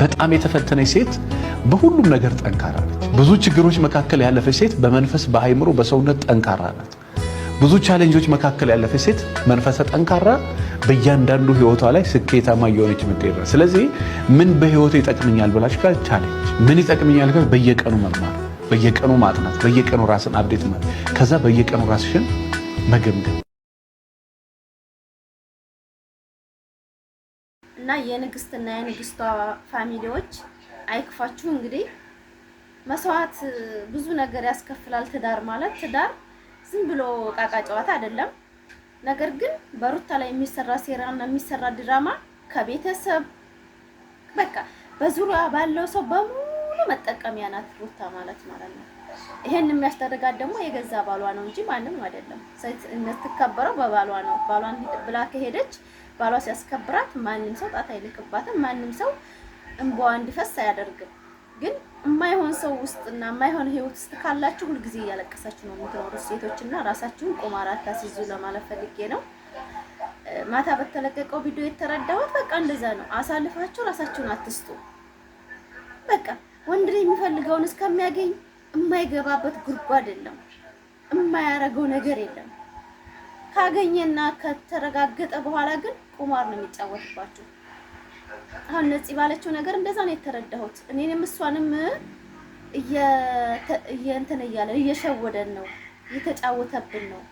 በጣም የተፈተነች ሴት በሁሉም ነገር ጠንካራ ነች። ብዙ ችግሮች መካከል ያለፈች ሴት በመንፈስ በአይምሮ በሰውነት ጠንካራ ናት። ብዙ ቻሌንጆች መካከል ያለፈች ሴት መንፈሰ ጠንካራ በእያንዳንዱ ህይወቷ ላይ ስኬታማ እየሆነች የምትሄድ ነው። ስለዚህ ምን በህይወት ይጠቅመኛል ብላችሁ ጋር ቻሌንጅ ምን ይጠቅመኛል ጋር በየቀኑ መማር፣ በየቀኑ ማጥናት፣ በየቀኑ ራስን አፕዴት ማለት ከዛ በየቀኑ ራስሽን መገምገም እና የንግስትና የንግስቷ ፋሚሊዎች አይክፋችሁ። እንግዲህ መስዋዕት ብዙ ነገር ያስከፍላል። ትዳር ማለት ትዳር ዝም ብሎ ቃቃ ጨዋታ አይደለም። ነገር ግን በሩታ ላይ የሚሰራ ሴራና የሚሰራ ድራማ ከቤተሰብ በቃ በዙሪያ ባለው ሰው በሙሉ መጠቀሚያ ናት ሩታ ማለት ነው። ይሄን የሚያስተደጋድ ደግሞ የገዛ ባሏ ነው እንጂ ማንም አይደለም። ሴት የምትከበረው በባሏ ነው። ባሏን ብላ ከሄደች ባሏ ሲያስከብራት ማንም ሰው ጣት አይልክባትም። ማንም ሰው እንባዋ እንዲፈስ አያደርግም። ግን የማይሆን ሰው ውስጥና የማይሆን ህይወት ውስጥ ካላችሁ ሁሉ ጊዜ እያለቀሳችሁ ነው የምትኖሩት ሴቶችና ራሳችሁን ቁማር አታስይዙ ለማለት ፈልጌ ነው። ማታ በተለቀቀው ቪዲዮ የተረዳሁት በቃ እንደዛ ነው። አሳልፋችሁ ራሳችሁን አትስጡ። በቃ ወንድ ልጅ የሚፈልገውን እስከሚያገኝ የማይገባበት ጉድጓድ የለም፣ የማያረገው ነገር የለም። ካገኘና ከተረጋገጠ በኋላ ግን ቁማር ነው የሚጫወትባችሁ። አሁን ነፂ ባለችው ነገር እንደዛ ነው የተረዳሁት። እኔንም እሷንም እንትን እያለ እየሸወደን ነው፣ እየተጫወተብን ነው።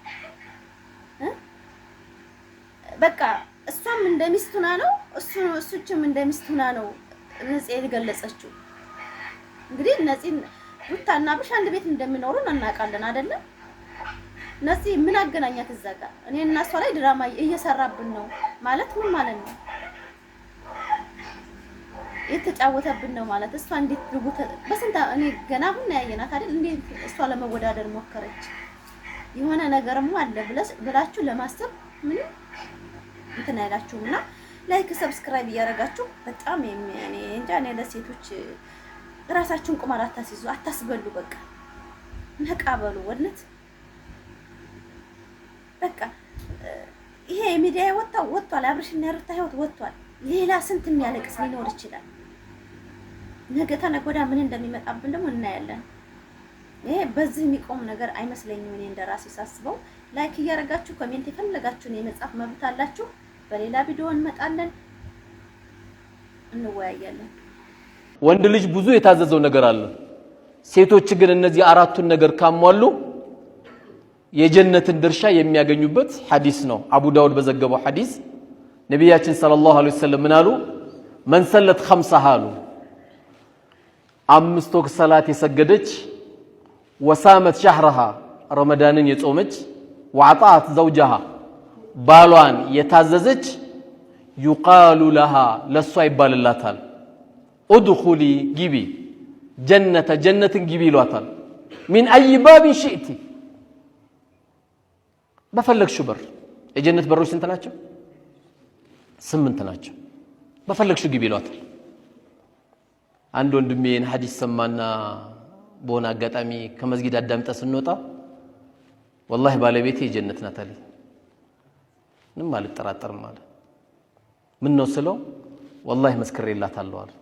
በቃ እሷም እንደሚስቱና ነው እሱችም እንደሚስቱና ነው ነፂ የገለጸችው። እንግዲህ ነፂ ሩታና አብርሽ አንድ ቤት እንደሚኖሩ እናውቃለን አይደለም? ነፂ ምን አገናኛት እዛ ጋር? እኔ እና እሷ ላይ ድራማ እየሰራብን ነው ማለት ምን ማለት ነው? የተጫወተብን ነው ማለት እሷ እንዴት ልቡት በስንታ እኔ ገና አሁን ያየናት አይደል? እንዴት እሷ ለመወዳደር ሞከረች? የሆነ ነገርም አለ ብላችሁ ለማሰብ ምንም እንትን አይላችሁምና ላይክ ሰብስክራይብ እያደረጋችሁ በጣም እኔ እንጃ እኔ ለሴቶች ራሳችሁን ቁማር አታስይዙ፣ አታስበሉ። በቃ ነቃበሉ ወድነት በቃ ይሄ ሚዲያ ወጥቷል። አብርሽና ሩታ ህይወት ወጥቷል። ሌላ ስንት የሚያለቅስ ሊኖር ይችላል። ነገ ተነገ ወዲያ ምን እንደሚመጣብን ደግሞ እናያለን። ይሄ በዚህ የሚቆም ነገር አይመስለኝም። እኔ እንደራሴ ሳስበው ላይክ እያደረጋችሁ ኮሜንት የፈለጋችሁን የመጻፍ መብት አላችሁ። በሌላ ቪዲዮ እንመጣለን፣ እንወያያለን። ወንድ ልጅ ብዙ የታዘዘው ነገር አለ። ሴቶች ግን እነዚህ አራቱን ነገር ካሟሉ የጀነትን ድርሻ የሚያገኙበት ሐዲስ ነው። አቡ ዳውድ በዘገበው ሐዲስ ነብያችን ሰለላሁ ዐለይሂ ወሰለም ምን አሉ? መን ሰለት ኸምሰሃ አሉ፣ 5 ወቅት ሰላት የሰገደች፣ ወሳመት ሸህረሃ ረመዳንን የጾመች፣ ወአጣት ዘውጀሃ ባሏን የታዘዘች፣ ዩቃሉ ለሃ ለሷ ይባልላታል፣ ኡድኹሊ ግቢ ጀነትን ግቢ ይሏታል። ሚን አይ ባቢን ሽእቲ በፈለግሽው በር። የጀነት በሮች ስንት ናቸው? 8 ናቸው። በፈለግሽው ግቢ ይሏታል። አንድ ወንድሜን ሐዲስ ሰማና በሆነ አጋጣሚ ከመስጊድ አዳምጠ ስንወጣ ወላሂ ባለቤቴ የጀነት ናት አለኝ። ምንም አልጠራጠርም አለ። ምን ነው ስለው ወላሂ መስክሬላታለሁ አለ።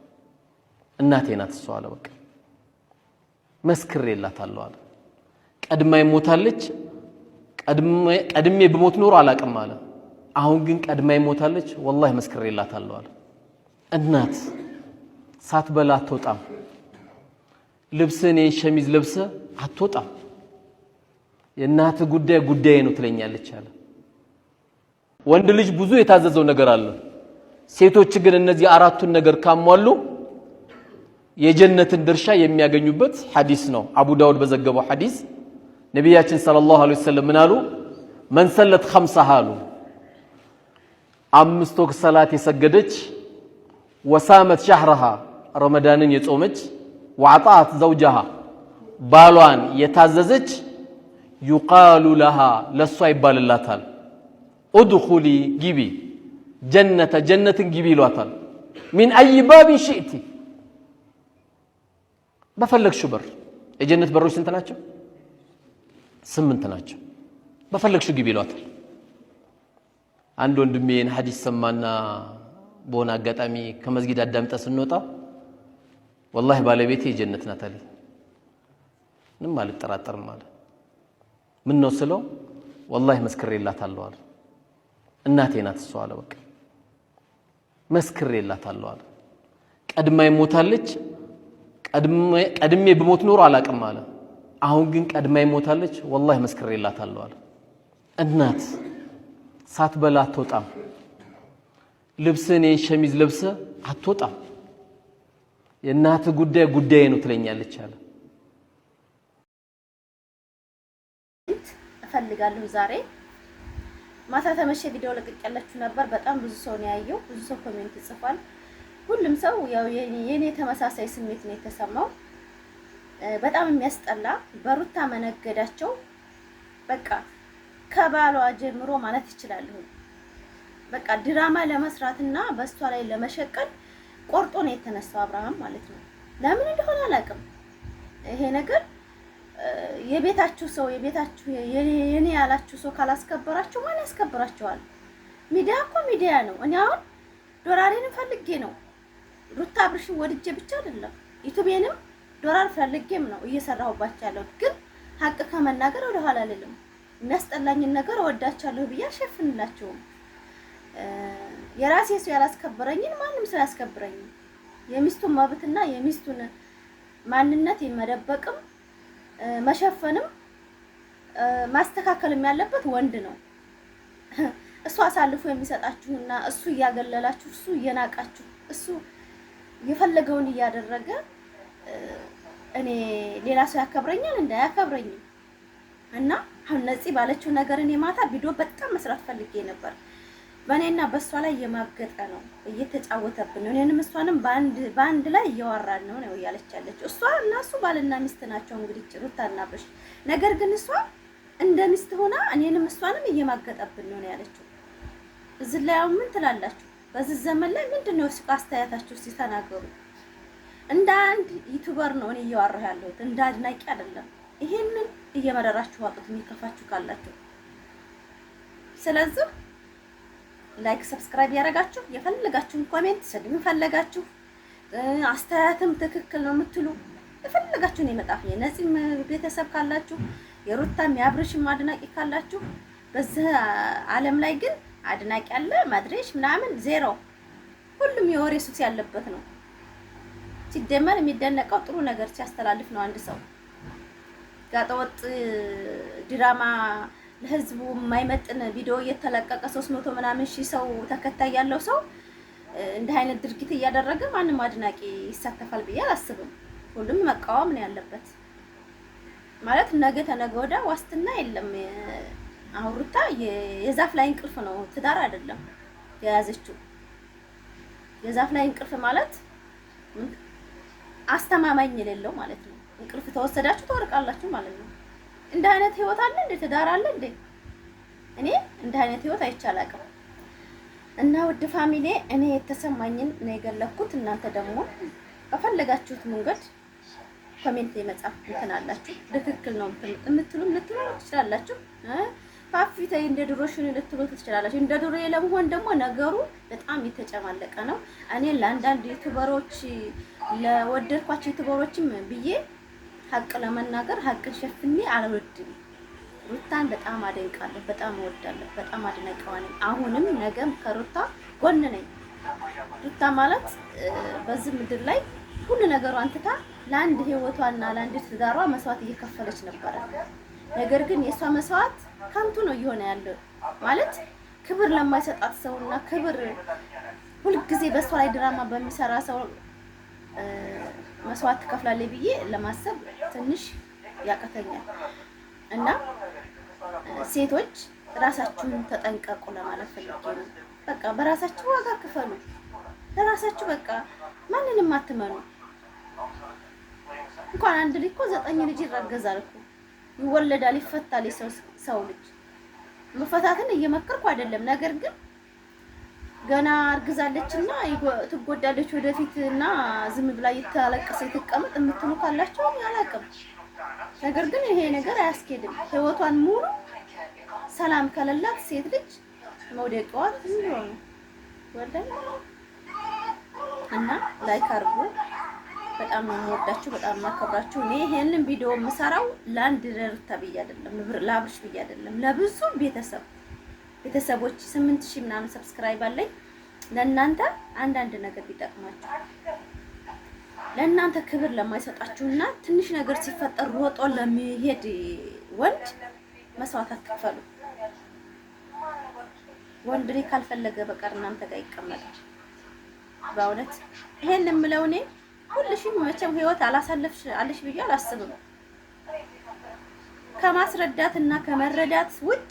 እናቴ ናት እሷ አለ። በቃ መስክሬላታለሁ አለ። ቀድማይ ሞታለች። ቀድሜ በሞት ኖሮ አላቅም አለ። አሁን ግን ቀድማይ ሞታለች። ወላሂ መስክሬላታለሁ አለ። እናት ሳትበላ አትወጣም። ልብስን ሸሚዝ ለብሰ አትወጣም። የእናት ጉዳይ ነው ትለኛለች አለ። ወንድ ልጅ ብዙ የታዘዘው ነገር አለ። ሴቶች ግን እነዚህ አራቱን ነገር ካሟሉ የጀነትን ድርሻ የሚያገኙበት ሐዲስ ነው። አቡ ዳውድ በዘገበው ሐዲስ ነብያችን ሰለላሁ ዐለይሂ ወሰለም ምን አሉ? መን ሰለት ኸምሰሃ አሉ፣ 5 ወቅት ሰላት የሰገደች፣ ወሳመት ሸህረሃ ረመዳንን የጾመች፣ ወአጣት ዘውጀሃ ባሏን የታዘዘች፣ ዩቃሉ ለሃ ለሷ ይባልላታል፣ ኡድኹሊ ግቢ ጀነትን ግቢ ይሏታል። ሚን አይ ባቢን ሽእቲ በፈለግሽው በር። የጀነት በሮች ስንት ናቸው? 8 ናቸው። በፈለግሽው ግቢ ይሏታል። አንድ ወንድሜን ሐዲስ ሰማና በሆነ አጋጣሚ ከመስጊድ አዳምጠ ስንወጣ ወላሂ ባለቤቴ የጀነት ናት አለኝ። ምንም አልጠራጠርም አለ። ምን ነው ስለው ወላሂ መስክሬላታለሁ አለ። እናቴ ናት እሷ አለ። በቃ መስክሬላታለሁ አለ። ቀድማይ ሞታለች። ቀድሜ በሞት ኖሮ አላቅም አለ። አሁን ግን ቀድማይ ሞታለች። ወላሂ መስክሬላታለሁ አለ። እናት ሳትበላ አትወጣም። ልብስን ሸሚዝ ለብሰ አትወጣም። የእናት ጉዳይ ነው ትለኛለች አለ። እፈልጋለሁ ዛሬ ማታ ተመሸ ቪዲዮ ለቅቄላችሁ ነበር። በጣም ብዙ ሰው ነው ያየው፣ ብዙ ሰው ኮሜንት ጽፏል። ሁሉም ሰው ያው የኔ ተመሳሳይ ስሜት ነው የተሰማው። በጣም የሚያስጠላ በሩታ መነገዳቸው በቃ ከባሏ ጀምሮ ማለት ይችላል። በቃ ድራማ ለመስራትና በሷ ላይ ለመሸቀል ቆርጦ ነው የተነሳው አብርሃም ማለት ነው። ለምን እንደሆነ አላውቅም። ይሄ ነገር የቤታችሁ ሰው የቤታችሁ የኔ ያላችሁ ሰው ካላስከበራችሁ ማን ያስከብራችኋል? ሚዲያ እኮ ሚዲያ ነው። እኔ አሁን ዶላሬን ፈልጌ ነው ሩታ አብርሽን ወድጄ ብቻ አይደለም ዩቲዩብንም ዶላር ፈልጌም ነው እየሰራሁባቸው ያለው። ግን ሀቅ ከመናገር ወደ ኋላ አይደለም። የሚያስጠላኝን ነገር ወዳቻለሁ ብዬ አልሸፍንላችሁም። የራሴ ሰው ያላስከበረኝን ማንም ሰው ያስከብረኝ። የሚስቱን መብትና የሚስቱን ማንነት የመደበቅም መሸፈንም ማስተካከልም ያለበት ወንድ ነው። እሱ አሳልፎ የሚሰጣችሁና እሱ እያገለላችሁ እሱ እየናቃችሁ እሱ የፈለገውን እያደረገ እኔ ሌላ ሰው ያከብረኛል እንዳያከብረኝም እና አሁን ነፂ ባለችው ነገር እኔ ማታ ቪዲዮ በጣም መስራት ፈልጌ ነበር። በእኔና በእሷ ላይ እየማገጠ ነው፣ እየተጫወተብን ነው። እኔንም እሷንም በአንድ ላይ እያወራን ነው እያለች ያለችው። እሷ እና እሱ ባልና ሚስት ናቸው እንግዲህ ሩታና አብርሽ። ነገር ግን እሷ እንደ ሚስት ሆና እኔንም እሷንም እየማገጠብን ነው ያለችው። እዚህ ላይ አሁን ምን ትላላችሁ? በዚህ ዘመን ላይ ምንድነው እስኪ አስተያየታችሁ ሲተናገሩ። እንደ አንድ ዩቲዩበር ነው እኔ እያወራሁ ያለሁት፣ እንደ አድናቂ አይደለም። ይሄንን እየመረራችሁ አጥቶ የሚከፋችሁ ካላችሁ ስለዚህ ላይክ ሰብስክራይብ ያደረጋችሁ የፈለጋችሁን ኮሜንት ስድብ ፈለጋችሁ አስተያየትም ትክክል ነው የምትሉ የፈለጋችሁን ይመጣፍ። የነፂም ቤተሰብ ካላችሁ የሩታም የአብርሽም አድናቂ ካላችሁ በዚህ ዓለም ላይ ግን አድናቂ አለ ማድረሽ ምናምን ዜሮ። ሁሉም የወሬ ሱስ ያለበት ነው። ሲደመር የሚደነቀው ጥሩ ነገር ሲያስተላልፍ ነው። አንድ ሰው ጋጠወጥ ድራማ ለህዝቡ የማይመጥን ቪዲዮ እየተለቀቀ 300 ምናምን ሺህ ሰው ተከታይ ያለው ሰው እንደ አይነት ድርጊት እያደረገ ማንም አድናቂ ይሳተፋል ብዬ አላስብም። ሁሉም መቃወም ነው ያለበት። ማለት ነገ ተነገ ወዲያ ዋስትና የለም። አሁን ሩታ የዛፍ ላይ እንቅልፍ ነው፣ ትዳር አይደለም የያዘችው። የዛፍ ላይ እንቅልፍ ማለት አስተማማኝ የሌለው ማለት ነው። እንቅልፍ ተወሰዳችሁ ትወርቃላችሁ ማለት ነው። እንደ አይነት ህይወት አለ እንደ ትዳር አለ እንደ እኔ እንደ አይነት ህይወት አይቻላቅም። እና ውድ ፋሚሊ እኔ የተሰማኝን ነው የገለኩት። እናንተ ደግሞ በፈለጋችሁት መንገድ ኮሜንት የመጻፍ እንትናላችሁ። ትክክል ነው የምትሉ ትችላላችሁ። ፋፊቴ እንደ ድሮሽን ልትሉ ትችላላችሁ። እንደ ድሮ ለመሆን ደግሞ ነገሩ በጣም የተጨማለቀ ነው። እኔ ለአንዳንድ ዩቲዩበሮች ለወደድኳቸው ዩቲዩበሮችም ብዬ ሀቅ ለመናገር ሀቅን ሸፍኔ አልወድም። ሩታን በጣም አደንቃለሁ፣ በጣም እወዳለሁ፣ በጣም አድናቂዋ ነኝ። አሁንም ነገም ከሩታ ጎን ነኝ። ሩታ ማለት በዚህ ምድር ላይ ሁሉ ነገሯን ትታ ለአንድ ህይወቷና ለአንድ ትዳሯ መስዋዕት እየከፈለች ነበረ። ነገር ግን የሷ መስዋዕት ከንቱ ነው እየሆነ ያለው። ማለት ክብር ለማይሰጣት ሰውና ክብር ሁልጊዜ በሷ ላይ ድራማ በሚሰራ ሰው መስዋዕት ትከፍላለች ብዬ ለማሰብ ትንሽ ያቀተኛል። እና ሴቶች ራሳችሁን ተጠንቀቁ ለማለት ፈልጌ ነው። በቃ በራሳችሁ ዋጋ ክፈሉ። ለራሳችሁ በቃ ማንንም አትመኑ። እንኳን አንድ ልጅ እኮ 9 ልጅ ይረገዛል እኮ ይወለዳል፣ ይፈታል። ሰው ልጅ መፈታትን እየመከርኩ አይደለም። ነገር ግን ገና አርግዛለችና ትጎዳለች ወደፊት እና ዝም ብላ እየተለቀሰ ትቀመጥ የምትሉ ካላችሁ አላውቅም። ነገር ግን ይሄ ነገር አያስኬድም። ህይወቷን ሙሉ ሰላም ከሌላት ሴት ልጅ መውደቂዋ ነው ወደም እና ላይክ አድርጉ። በጣም ነው የምወዳችሁ፣ በጣም የማከብራችሁ። እኔ ይሄንን ቪዲዮ የምሰራው ለአንድ ሩታ ብዬ አይደለም፣ ለአብርሽ ብዬ አይደለም፣ ለብዙ ቤተሰቦች 8000 ምናምን ሰብስክራይብ አለኝ። ለእናንተ አንዳንድ ነገር ቢጠቅማችሁ፣ ለእናንተ ክብር ለማይሰጣችሁና ትንሽ ነገር ሲፈጠር ሮጦ ለሚሄድ ወንድ መስዋዕት አትክፈሉ። ወንድ ልጅ ካልፈለገ በቀር እናንተ ጋር ይቀመጣል። በእውነት ይሄን የምለው እኔ ሁልሽም መቼም ህይወት አላሳለፍሽ አለሽ ብዬ አላስብም። ከማስረዳትና ከመረዳት ውጭ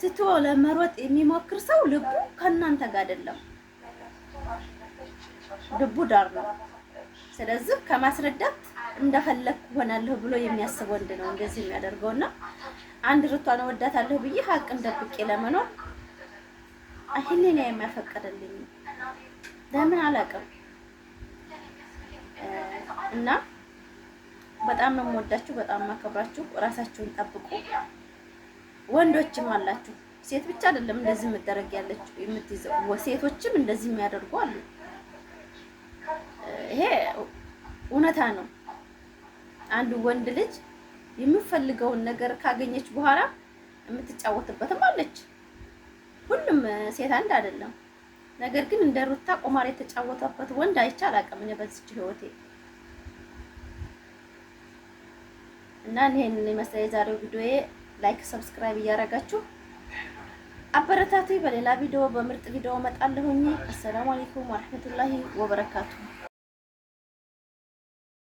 ትቶ ለመሮጥ የሚሞክር ሰው ልቡ ከእናንተ ጋር አይደለም፣ ልቡ ዳር ነው። ስለዚህ ከማስረዳት እንደፈለክ ሆናለሁ ብሎ የሚያስብ ወንድ ነው እንደዚህ የሚያደርገውና አንድ ሩታን ወዳታለሁ ብዬ ሀቅን ደብቄ ለመኖር አይኔ የማይፈቀደልኝ ለምን አላውቅም። እና በጣም ነው የምወዳችሁ፣ በጣም ማከብራችሁ። ራሳችሁን ጠብቁ። ወንዶችም አላችሁ፣ ሴት ብቻ አይደለም እንደዚህ የምትደረግ ያለችው የምትይዘው፣ ሴቶችም እንደዚህ የሚያደርጉ አሉ። ይሄ እውነታ ነው። አንዱ ወንድ ልጅ የሚፈልገውን ነገር ካገኘች በኋላ የምትጫወትበትም አለች። ሁሉም ሴት አንድ አይደለም። ነገር ግን እንደ ሩታ ቁማር የተጫወተበት ወንድ አይቼ አላውቅም እኔ በዚች ህይወቴ። እና ይሄንን የመሰለ የዛሬው ቪዲዮዬ ላይክ ሰብስክራይብ እያደረጋችሁ አበረታቱ። በሌላ ቪዲዮ በምርጥ ቪዲዮ እመጣለሁኝ። አሰላሙ አለይኩም ወራህመቱላሂ ወበረካቱ።